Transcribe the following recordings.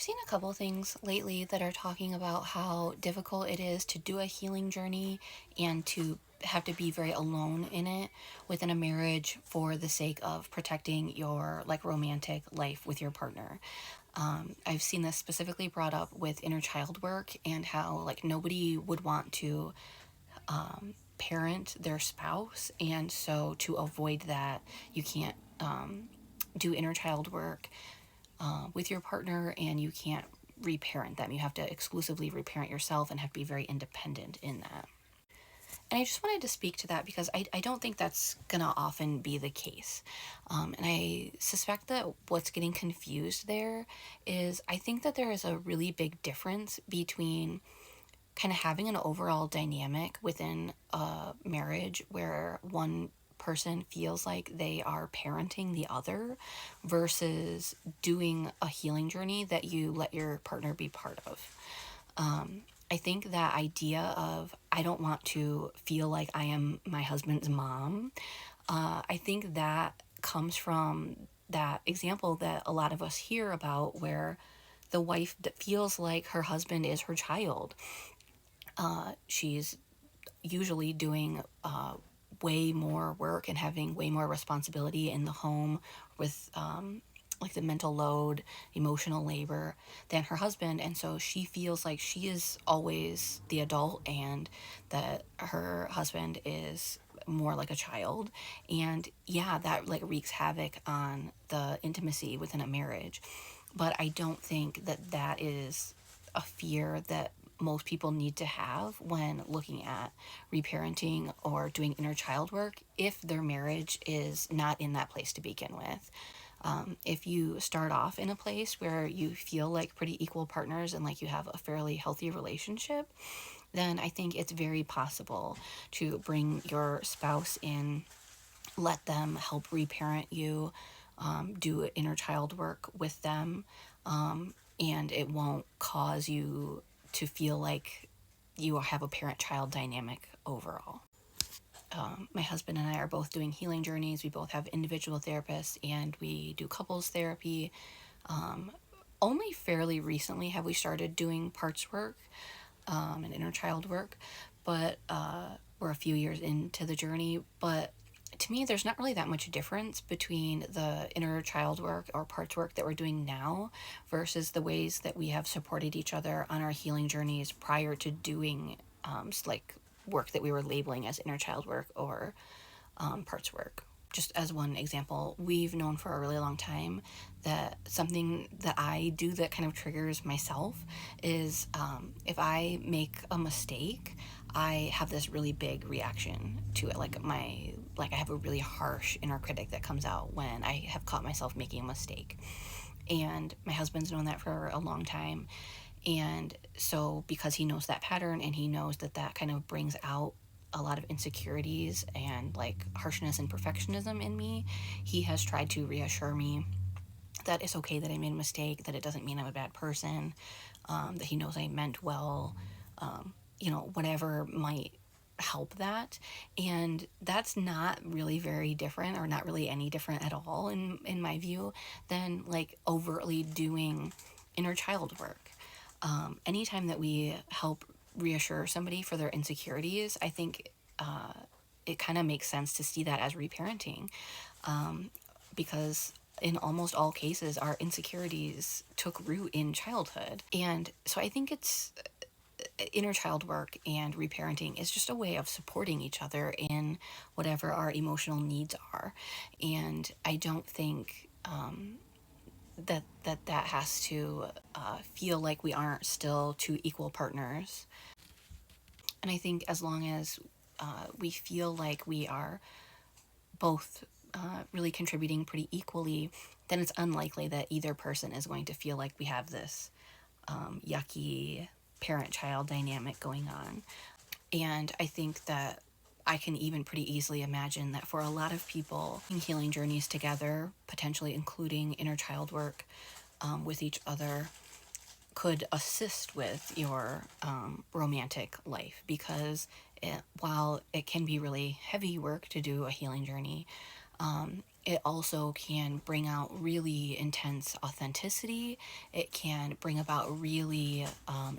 seen a couple things lately that are talking about how difficult it is to do a healing journey and to have to be very alone in it within a marriage for the sake of protecting your like romantic life with your partner. I've seen this specifically brought up with inner child work and how like nobody would want to parent their spouse, and so to avoid that, you can't do inner child work with your partner, and you can't reparent them. You have to exclusively reparent yourself and have to be very independent in that. And I just wanted to speak to that because I don't think that's gonna often be the case. And I suspect that what's getting confused there is I think that there is a really big difference between kind of having an overall dynamic within a marriage where one person feels like they are parenting the other versus doing a healing journey that you let your partner be part of. I think that idea of I don't want to feel like I am my husband's mom, I think that comes from that example that a lot of us hear about where the wife feels like her husband is her child. She's usually doing way more work and having way more responsibility in the home with like the mental load, emotional labor than her husband. And so she feels like she is always the adult and that her husband is more like a child. And yeah, that like wreaks havoc on the intimacy within a marriage. But I don't think that that is a fear that most people need to have when looking at reparenting or doing inner child work if their marriage is not in that place to begin with. If you start off in a place where you feel like pretty equal partners and like you have a fairly healthy relationship, then I think it's very possible to bring your spouse in, let them help reparent you, do inner child work with them, and it won't cause you to feel like you have a parent child dynamic overall. My husband and I are both doing healing journeys. We both have individual therapists and we do couples therapy. Only fairly recently have we started doing parts work and inner child work, but we're a few years into the journey. But to me, there's not really that much difference between the inner child work or parts work that we're doing now versus the ways that we have supported each other on our healing journeys prior to doing like work that we were labeling as inner child work or parts work. Just as one example, we've known for a really long time that something that I do that kind of triggers myself is if I make a mistake, I have this really big reaction to it. Like I have a really harsh inner critic that comes out when I have caught myself making a mistake. And my husband's known that for a long time. And so, because he knows that pattern and he knows that that kind of brings out a lot of insecurities and like harshness and perfectionism in me, he has tried to reassure me that it's okay that I made a mistake, that it doesn't mean I'm a bad person, that he knows I meant well, whatever might help that. And that's not really very different, or not really any different at all in my view, than like overtly doing inner child work. Anytime that we help reassure somebody for their insecurities, I think it kind of makes sense to see that as reparenting, because in almost all cases, our insecurities took root in childhood. And so I think it's inner child work and reparenting is just a way of supporting each other in whatever our emotional needs are. And I don't think that has to feel like we aren't still two equal partners. And I think as long as we feel like we are both really contributing pretty equally, then it's unlikely that either person is going to feel like we have this yucky parent-child dynamic going on. And I think that I can even pretty easily imagine that for a lot of people, healing journeys together, potentially including inner child work with each other, could assist with your romantic life, because while it can be really heavy work to do a healing journey, it also can bring out really intense authenticity. It can bring about really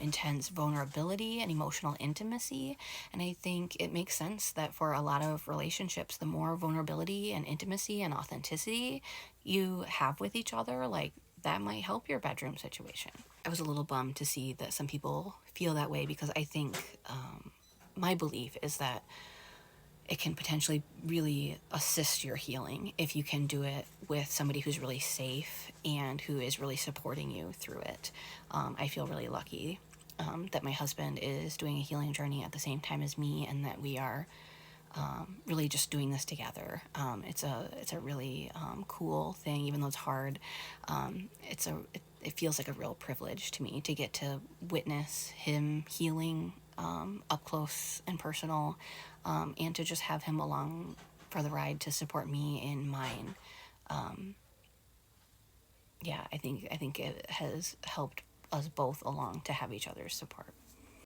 intense vulnerability and emotional intimacy. And I think it makes sense that for a lot of relationships, the more vulnerability and intimacy and authenticity you have with each other, like that might help your bedroom situation. I was a little bummed to see that some people feel that way because I think my belief is that it can potentially really assist your healing if you can do it with somebody who's really safe and who is really supporting you through it. I feel really lucky that my husband is doing a healing journey at the same time as me, and that we are really just doing this together. It's a really cool thing, even though it's hard. It feels like a real privilege to me to get to witness him healing up close and personal, and to just have him along for the ride to support me in mine. Yeah, I think it has helped us both along to have each other's support.